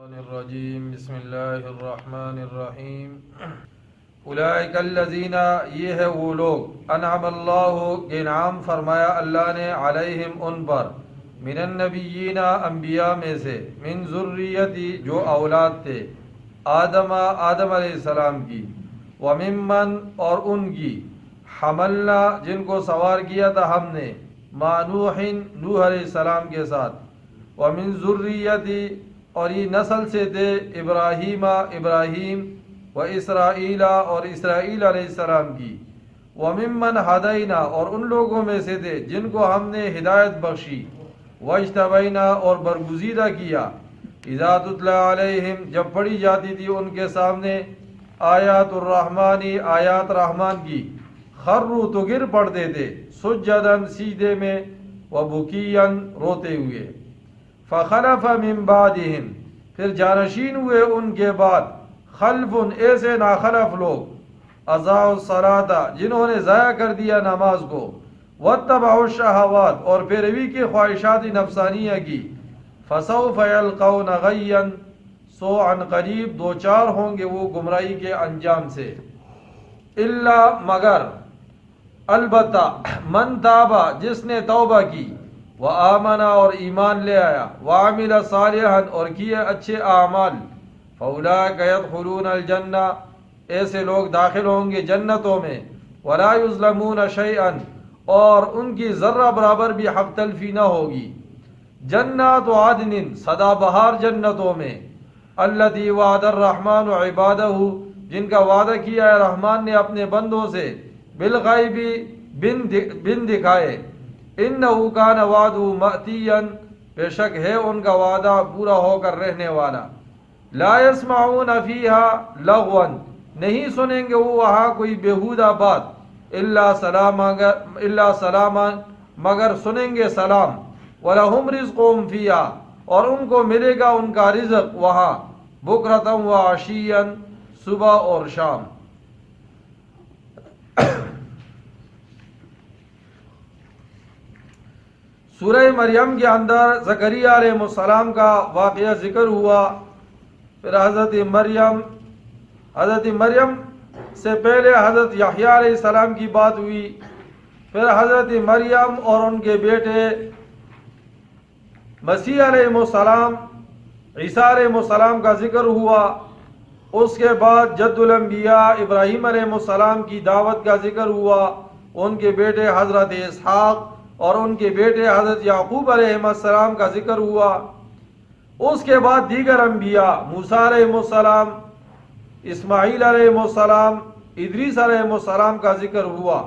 الرجیم بسم اللہ الرحمن الرحیم اولئک الذین، یہ ہے وہ لوگ، انعم اللہ کہ انعام فرمایا اللہ نے، علیہم ان پر، من النبیین انبیاء میں سے، من ذریتی جو اولاد تھے، آدم علیہ السلام کی، وممن اور ان کی، حملنا جن کو سوار کیا تھا ہم نے، مع نوح علیہ السلام کے ساتھ، ومن ذریتی اور یہ نسل سے تھے، ابراہیم و اسرائیل اور اسرائیل علیہ السلام کی، وممن ہدینا اور ان لوگوں میں سے تھے جن کو ہم نے ہدایت بخشی، واجتبینا اور برگزیدہ کیا، اذا تتلی علیہم جب پڑھی جاتی تھی ان کے سامنے، آیات الرحمن آیات رحمان کی، خروا تو گر پڑتے تھے، سجدن سجدے میں، وبکیاً روتے ہوئے، فخلف من بعدہم پھر جانشین ہوئے ان کے بعد، خلف ایسے ناخلف لوگ، اضاعوا الصلاۃ جنہوں نے ضائع کر دیا نماز کو، واتبعوا الشہوات اور پیروی کی خواہشات نفسانیہ کی، فسوف یلقون غیا سو عن قریب دو چار ہوں گے وہ گمراہی کے انجام سے، الا مگر، البتہ، من تابا جس نے توبہ کی، وآمنا اور ایمان لے آیا، وعمل صالحا اور کیے اچھے اعمال، فاولئک یدخلون الجنہ ایسے لوگ داخل ہوں گے جنتوں میں، ولا یظلمون شیئا اور ان کی ذرہ برابر بھی حق تلفی نہ ہوگی، جنات عدن سدا بہار جنتوں میں، التی وعد الرحمن عبادہ جن کا وعدہ کیا ہے رحمان نے اپنے بندوں سے، بالغیب بن دکھائے، انہ کان وعدہ مأتیا بے شک ہے ان کا وعدہ پورا ہو کر رہنے والا، لا یسمعون فیہا لغوا نہیں سنیں گے وہ وہاں کوئی بیہودہ بات، الا سلاما مگر سنیں گے سلام، وَلَهُمْ رِزْقُهُمْ فِيهَا اور ان کو ملے گا ان کا رزق وہاں، بکرۃ وعشیا صبح اور شام۔ سورہ مریم کے اندر زکریا علیہ السلام کا واقعہ ذکر ہوا، پھر حضرت مریم سے پہلے حضرت یحییٰ علیہ السلام کی بات ہوئی، پھر حضرت مریم اور ان کے بیٹے مسیح علیہ السلام، عیسیٰ علیہ السلام کا ذکر ہوا، اس کے بعد جد الانبیاء ابراہیم علیہ السلام کی دعوت کا ذکر ہوا، ان کے بیٹے حضرت اسحاق اور ان کے بیٹے حضرت یعقوب علیہ السلام کا ذکر ہوا، اس کے بعد دیگر انبیاء، موسیٰ علیہ السلام، اسماعیل علیہ السلام، ادریس علیہ السلام کا ذکر ہوا۔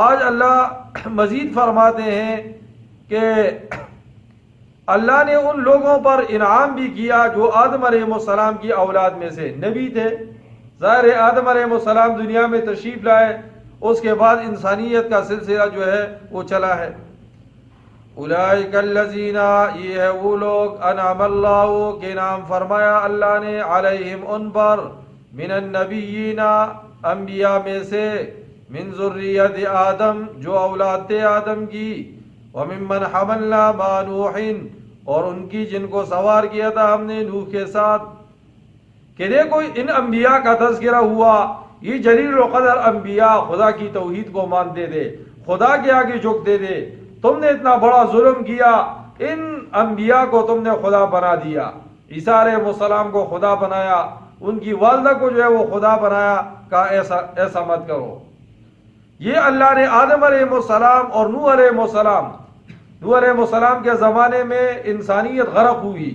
آج اللہ مزید فرماتے ہیں کہ اللہ نے ان لوگوں پر انعام بھی کیا جو آدم علیہ السلام کی اولاد میں سے نبی تھے، ظاہر ہے آدم علیہ السلام دنیا میں تشریف لائے، اس کے بعد انسانیت کا سلسلہ جو ہے وہ چلا ہے۔ اولئک الذین یہ ہے وہ لوگ، انعم اللہ کہ انعام فرمایا اللہ نے، علیہم ان پر، من النبیین انبیاء میں سے، من ذریت آدم جو اولاد تھے آدم کی، وممن حملنا مع نوح اور ان کی جن کو سوار کیا تھا ہم نے نوح کے ساتھ، کہ دیکھو ان انبیاء کا تذکرہ ہوا، یہ جلیل القدر انبیاء خدا کی توحید کو مانتے تھے، خدا کے آگے جھکتے تھے، تم نے اتنا بڑا ظلم کیا، ان انبیاء کو تم نے خدا بنا دیا، عیسیٰ علیہ السلام کو خدا بنایا، ان کی والدہ کو جو ہے وہ خدا بنایا، کہا ایسا مت کرو۔ یہ اللہ نے آدم علیہ السلام اور نوح علیہ السلام کے زمانے میں انسانیت غرق ہوئی،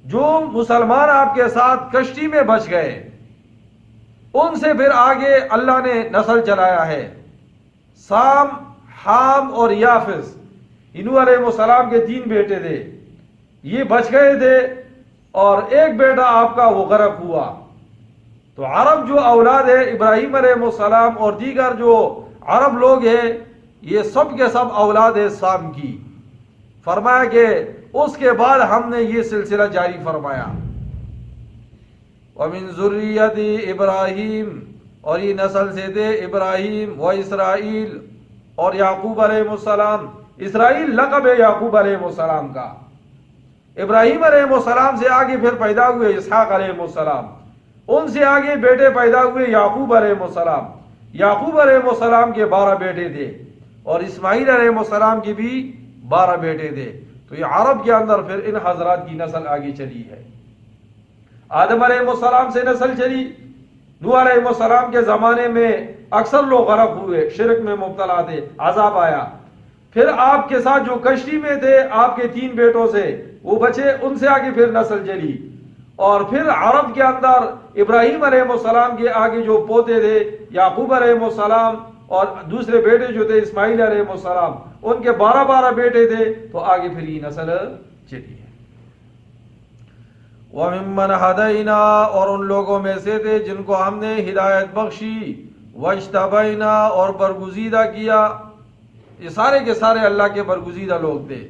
جو مسلمان آپ کے ساتھ کشتی میں بچ گئے، ان سے پھر آگے اللہ نے نسل چلایا ہے، سام، حام اور یافس، نوح علیہ السلام کے 3 بیٹے تھے، یہ بچ گئے تھے اور ایک بیٹا آپ کا وہ غرق ہوا۔ تو عرب جو اولاد ہے ابراہیم علیہ السلام اور دیگر جو عرب لوگ ہیں، یہ سب کے سب اولاد ہے سام کی۔ فرمایا کہ اس کے بعد ہم نے یہ سلسلہ جاری فرمایا، ومن ذریت ابراہیم اور یہ نسل سے تھے ابراہیم و اسرائیل اور یعقوب علیہ السلام۔ اسرائیل لقب ہے یعقوب علیہ السلام کا، ابراہیم علیہ السلام سے آگے پھر پیدا ہوئے اسحاق علیہ السلام، ان سے آگے بیٹے پیدا ہوئے یعقوب علیہ السلام، یعقوب علیہ السلام کے 12 بیٹے تھے، اور اسماعیل علیہ السلام کے بھی 12 بیٹے تھے۔ تو یہ عرب کے اندر پھر ان حضرات کی نسل آگے چلی ہے۔ آدم علیہ السلام سے نسل چلی، نوح علیہ السلام کے زمانے میں اکثر لوگ غرق ہوئے، شرک میں مبتلا تھے، عذاب آیا۔ پھر آپ کے ساتھ جو کشتی میں تھے آپ کے 3 بیٹوں سے وہ بچے، ان سے آگے پھر نسل چلی، اور پھر عرب کے اندر ابراہیم علیہ السلام کے آگے جو پوتے تھے یعقوب علیہ السلام، اور دوسرے بیٹے جو تھے اسماعیل علیہ السلام، ان کے 12 بیٹے تھے، تو آگے پھر یہ نسل چلی ہے۔ وَمِمَّنْ هَدَيْنَا، اور ان لوگوں میں سے تھے جن کو ہم نے ہدایت بخشی، وَاجْتَبَيْنَا، اور برگزیدہ کیا۔ یہ سارے کے سارے اللہ کے برگزیدہ لوگ تھے۔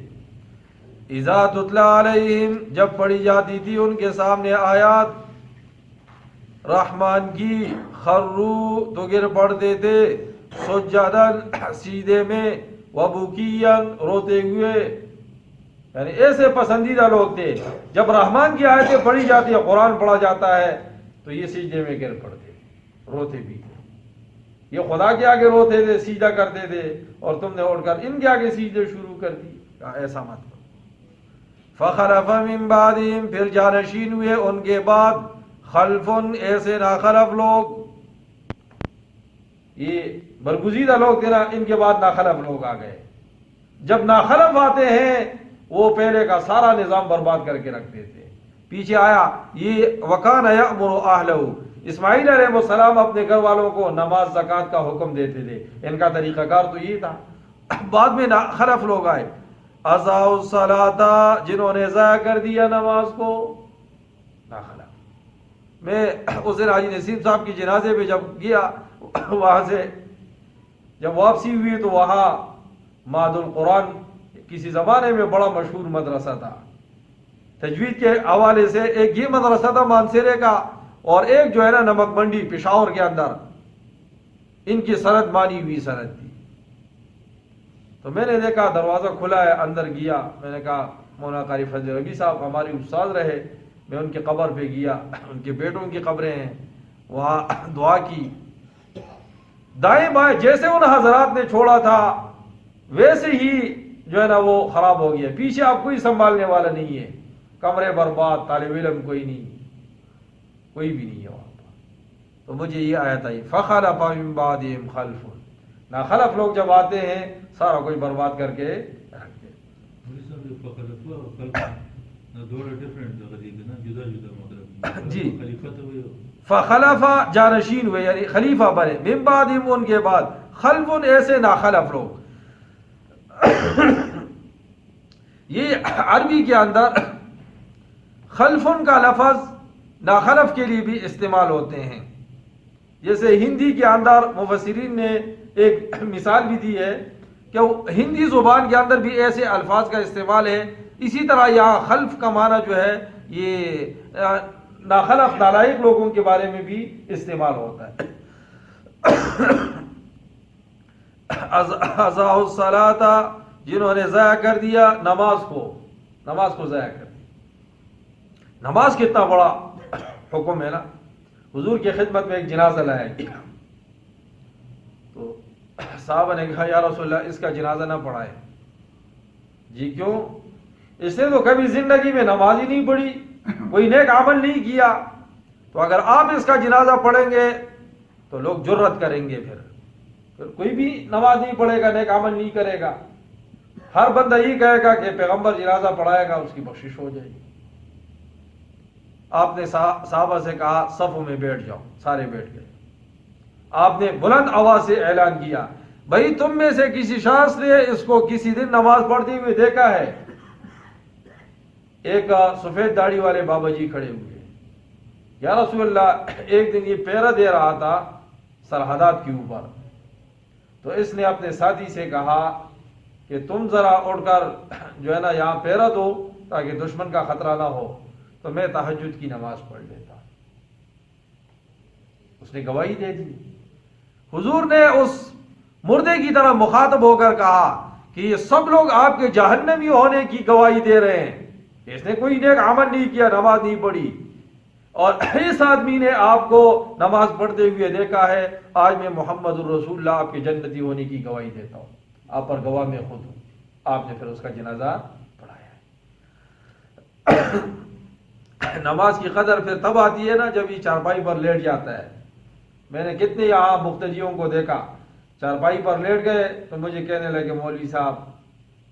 اِذَا تُتْلَى عَلَيْهِمْ، جب پڑھی جاتی تھی ان کے سامنے آیات رحمان کی، خروا، تو گر پڑتے تھے، سجداً، سجدے میں، وبکیاً، روتے ہوئے، یعنی ایسے پسندیدہ لوگ تھے جب رحمان کی آیتیں پڑھی جاتی ہے، قرآن پڑھا جاتا ہے تو یہ سجدے میں گر پڑتے، روتے بھی تھے۔ یہ خدا کے آگے روتے تھے، سجدہ کرتے تھے، اور تم نے اٹھ کر ان کے آگے سجدے شروع کر دی، ایسا مت کرو۔ فخلف من بعدہم، پھر جانشین ہوئے ان کے بعد، خلفن، ایسے ناخلف لوگ، یہ برگزیدہ لوگ تھے نا، ان کے بعد ناخلف لوگ آ گئے۔ جب ناخلف آتے ہیں وہ پہلے کا سارا نظام برباد کر کے رکھتے تھے۔ پیچھے آیا یہ وَكَانَ يَأْمُرُ أَهْلَهُ، اسماعیل علیہ السلام اپنے گھر والوں کو نماز زکوٰۃ کا حکم دیتے تھے، ان کا طریقہ کار تو یہ تھا۔ بعد میں ناخلف لوگ آئے، اضاعوا الصلاۃ، جنہوں نے ضائع کر دیا نماز کو، ناخلف۔ میں اس دن حاجی نسیم صاحب کی جنازے پہ جب گیا، وہاں سے جب واپسی ہوئی تو وہاں ماد القرآن کسی زمانے میں بڑا مشہور مدرسہ تھا تجوید کے حوالے سے، ایک یہ مدرسہ تھا مانسیرے کا، اور ایک جو ہے نا نمک منڈی پشاور کے اندر، ان کی سند مانی ہوئی سند تھی۔ تو میں نے دیکھا دروازہ کھلا ہے، اندر گیا، میں نے کہا مولانا قاری فضل ربی صاحب ہمارے استاد رہے، میں ان کے قبر پہ گیا، ان کے بیٹوں کی قبریں ہیں، وہاں دعا کی۔ دائیں بائیں جیسے ان حضرات نے چھوڑا تھا ویسے ہی جو ہے نا وہ خراب ہو گیا، پیچھے آپ کوئی سنبھالنے والا نہیں ہے، کمرے برباد، طالب علم کوئی نہیں، کوئی بھی نہیں ہے وہاں پر۔ تو مجھے یہ آیت آئی، فخلف من بعدہم خلف، ناخلف لوگ جب آتے ہیں سارا کوئی برباد کر کے رکھتے ہیں۔ جی، فخلف، جانشین ہوئے، یعنی خلیفہ بنے، من بعدہم، ان کے بعد، خلف، ایسے ناخلف لوگ۔ یہ عربی کے اندر خلفن کا لفظ ناخلف کے لیے بھی استعمال ہوتے ہیں، جیسے ہندی کے اندر مفسرین نے ایک مثال بھی دی ہے کہ ہندی زبان کے اندر بھی ایسے الفاظ کا استعمال ہے، اسی طرح یہاں خلف کا معنی جو ہے یہ ناخلف نالائق لوگوں کے بارے میں بھی استعمال ہوتا ہے۔ اضاعوا الصلاۃ، جنہوں نے ضائع کر دیا نماز کو ضائع کر دیا۔ نماز کتنا بڑا حکم ہے نا۔ حضور کی خدمت میں ایک جنازہ لایا گیا، تو صحابہ نے کہا یا رسول اللہ اس کا جنازہ نہ پڑھائے۔ جی کیوں؟ اس نے تو کبھی زندگی میں نماز ہی نہیں پڑھی، کوئی نیک عمل نہیں کیا، تو اگر آپ اس کا جنازہ پڑھیں گے تو لوگ جرت کریں گے، پھر کوئی بھی نماز نہیں پڑھے گا، نیک عمل نہیں کرے گا، ہر بندہ یہ کہے گا کہ پیغمبر جنازہ پڑھائے گا، اس کی بخشش ہو جائے گی۔ آپ نے صحابہ سے کہا صفوں میں بیٹھ جاؤ، سارے بیٹھ گئے۔ آپ نے بلند آواز سے اعلان کیا بھائی تم میں سے کسی شخص نے اس کو کسی دن نماز پڑھتے ہوئے دیکھا ہے؟ ایک سفید داڑھی والے بابا جی کھڑے ہوئے، یا رسول اللہ ایک دن یہ پہرا دے رہا تھا سرحدات کے اوپر، تو اس نے اپنے ساتھی سے کہا کہ تم ذرا اٹھ کر جو ہے نا یہاں پہرا دو تاکہ دشمن کا خطرہ نہ ہو، تو میں تہجد کی نماز پڑھ لیتا۔ اس نے گواہی دے دی۔ حضور نے اس مردے کی طرح مخاطب ہو کر کہا کہ یہ سب لوگ آپ کے جہنمی ہونے کی گواہی دے رہے ہیں، اس نے کوئی نیک عمل نہیں کیا، نماز نہیں پڑھی، اور اس آدمی نے آپ کو نماز پڑھتے ہوئے دیکھا ہے، آج میں محمد الرسول اللہ آپ کے جنتی ہونے کی گواہی دیتا ہوں، آپ پر گواہ میں خود ہوں، آپ نے پھر اس کا جنازہ پڑھایا ہے۔ نماز کی قدر پھر تب آتی ہے نا جب یہ چارپائی پر لیٹ جاتا ہے۔ میں نے کتنے یہاں مقتدیوں کو دیکھا، چارپائی پر لیٹ گئے تو مجھے کہنے لگے مولوی صاحب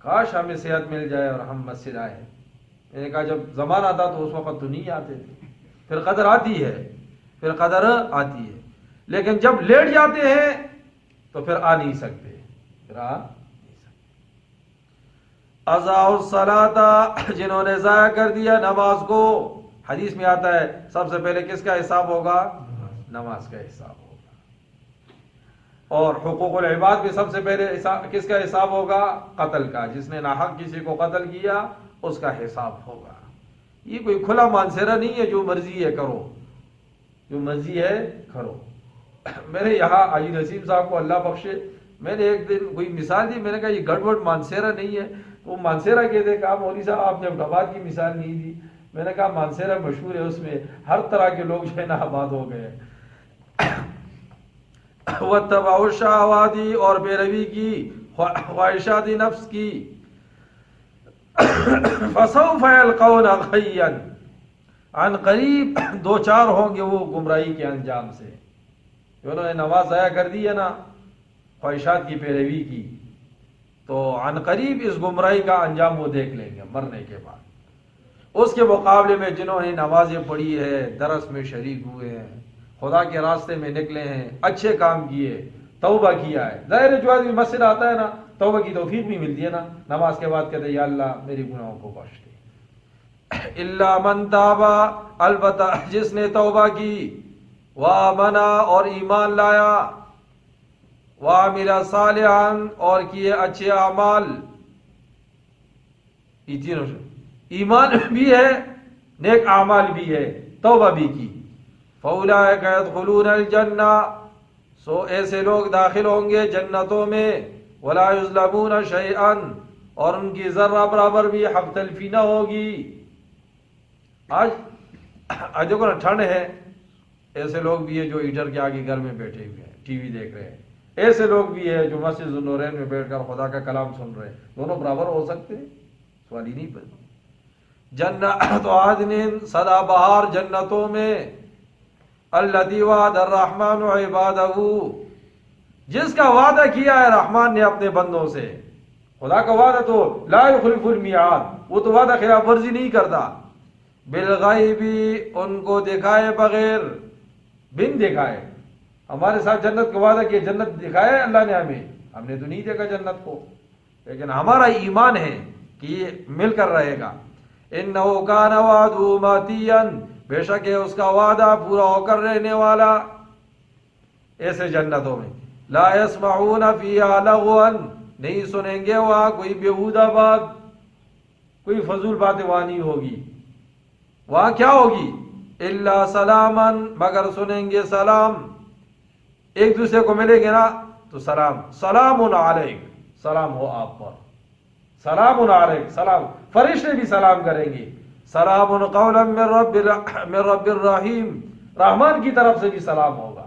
کاش ہمیں صحت مل جائے اور ہم مسجد آئے۔ میں نے کہا جب زمانہ تھا تو اس وقت تو نہیں آتے تھے، پھر قدر آتی ہے، پھر قدر آتی ہے، لیکن جب لیٹ جاتے ہیں تو پھر آ نہیں سکتے، پھر آ نہیں سکتے۔ اضاعوا الصلاۃ، جنہوں نے ضائع کر دیا نماز کو، حدیث میں آتا ہے سب سے پہلے کس کا حساب ہوگا؟ نماز کا حساب ہوگا۔ اور حقوق العباد میں سب سے پہلے کس کا حساب ہوگا؟ قتل کا، جس نے ناحق کسی کو قتل کیا اس کا حساب ہوگا۔ یہ کوئی کھلا مانسیرا نہیں ہے جو مرضی ہے کرو، جو مرضی ہے کرو۔ میں نے یہاں حاجی نسیم صاحب کو اللہ بخشے، میں نے ایک دن کوئی مثال دی، میں نے کہا یہ گڑبڑ مانسیرا نہیں ہے، وہ مانسیرا کہتے، کہا مولوی صاحب آپ نے آباد کی مثال نہیں دی۔ میں نے کہا مانسیرا مشہور ہے، اس میں ہر طرح کے لوگ جو ہے نا آباد ہو گئے۔ وَاتَّبَعُوا الشَّهَوَاتِ، اور پیروی کی خواہشات نفس کی۔ فَسَوْفَ يَلْقَوْنَ غَيًّا، عن قریب دو چار ہوں گے وہ گمراہی کے انجام سے، جو انہوں نے نماز ضائع کر دی ہے نا، خواہشات کی پیروی کی، تو عن قریب اس گمراہی کا انجام وہ دیکھ لیں گے مرنے کے بعد۔ اس کے مقابلے میں جنہوں نے نمازیں پڑھی ہے، درس میں شریک ہوئے ہیں، خدا کے راستے میں نکلے ہیں، اچھے کام کیے، توبہ کیا ہے، ظاہر ہے جو آدمی مسجد آتا ہے نا توبہ کی توفیق بھی ملتی ہے نا، نماز کے بعد کہتے ہیں یا اللہ میری گناہوں کو بخش دے۔ الا من تاب، البتہ جس نے توبہ کی، وآمن، اور ایمان لایا، وعمل صالحا، اور کیے اچھے اعمال، یہ تینوں ایمان بھی ہے، نیک اعمال بھی ہے، توبہ بھی کی، فَأُولَٰئِكَ يَدْخُلُونَ الْجَنَّةَ، سو ایسے لوگ داخل ہوں گے جنتوں میں، وَلَا يُظْلَمُونَ شَيْئًا، اور ان کی ذرہ برابر بھی حق تلفی نہ ہوگی۔ آج دیکھو نا ٹھنڈ ہے، ایسے لوگ بھی ہیں جو ہیٹر کے آگے گھر میں بیٹھے ہوئے ہیں ٹی وی دیکھ رہے ہیں، ایسے لوگ بھی ہیں جو مسجد النورین میں بیٹھ کر خدا کا کلام سن رہے ہیں، دونوں برابر ہو سکتے ہیں؟ سوال ہی نہیں پڑتا۔ جنات عدن، سدا بہار جنتوں میں، الذی وعد الرحمن عبادہ، جس کا وعدہ کیا ہے رحمان نے اپنے بندوں سے۔ خدا کا وعدہ تو لا یخلف المیعاد، وہ تو وعدہ خلاف ورزی نہیں کرتا۔ بالغیب، ان کو دکھائے بغیر، بن دکھائے، ہمارے ساتھ جنت کا وعدہ کیا، جنت دکھائے اللہ نے ہمیں، ہم نے تو نہیں دیکھا جنت کو، لیکن ہمارا ایمان ہے کہ یہ مل کر رہے گا۔ انہ کان وعدہ ماتیا، بے شک ہے اس کا وعدہ پورا ہو کر رہنے والا۔ ایسے جنتوں میں لا یسمعون فیہا لغوا، نہیں سنیں گے وہاں کوئی بیہودہ بات، کوئی فضول باتیں وہاں نہیں ہوگی۔ وہاں کیا ہوگی؟ الا سلاما، مگر سنیں گے سلام، ایک دوسرے کو ملیں گے نا تو سلام، سلام علیک، سلام ہو آپ پر، سلام علیک، سلام، فرشتے بھی سلام کریں گے، سلام قولا من رب الرحیم، رحمان کی طرف سے بھی سلام ہوگا،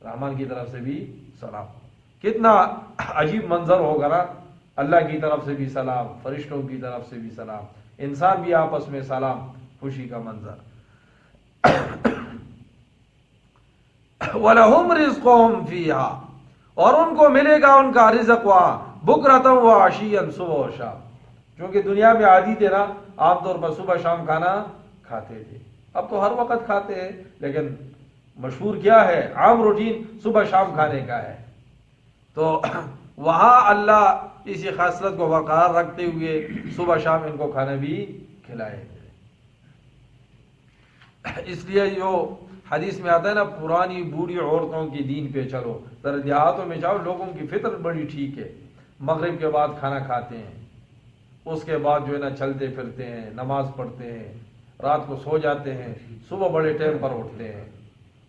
رحمان کی طرف سے بھی سلام ہوگا۔ کتنا عجیب منظر ہوگا نا، اللہ کی طرف سے بھی سلام، فرشتوں کی طرف سے بھی سلام، انسان بھی آپس میں سلام، خوشی کا منظر۔ وَلَهُمْ رِزْقُهُمْ فِيهَا، اور ان کو ملے گا ان کا رزق وہاں، بُكْرَةً وَعَشِيًّا، صبح و شام، کیونکہ دنیا میں عادی تھے نا عام طور پر صبح شام کھانا کھاتے تھے، اب تو ہر وقت کھاتے ہیں، لیکن مشہور کیا ہے، عام روٹین صبح شام کھانے کا ہے۔ تو وہاں اللہ اسی خاصلت کو برقرار رکھتے ہوئے صبح شام ان کو کھانا بھی کھلائے گے۔ اس لیے جو حدیث میں آتا ہے نا، پرانی بوڑھی عورتوں کی دین پہ چلو، ذرا دیہاتوں میں جاؤ، لوگوں کی فطرت بڑی ٹھیک ہے، مغرب کے بعد کھانا کھاتے ہیں، اس کے بعد جو ہے نا چلتے پھرتے ہیں، نماز پڑھتے ہیں، رات کو سو جاتے ہیں، صبح بڑے ٹائم پر اٹھتے ہیں،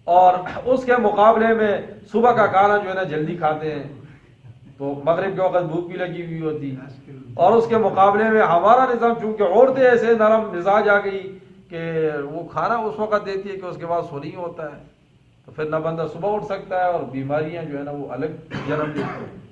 اور اس کے مقابلے میں صبح کا کھانا جو ہے نا جلدی کھاتے ہیں، تو مغرب کے وقت بھوک بھی لگی ہوئی ہوتی، اور اس کے مقابلے میں ہمارا نظام چونکہ عورتیں ایسے نرم مزاج آ گئی کہ وہ کھانا اس وقت دیتی ہے کہ اس کے بعد سونا ہی ہوتا ہے، تو پھر نہ بندہ صبح اٹھ سکتا ہے اور بیماریاں جو ہے نا وہ الگ جنم لیتی ہیں۔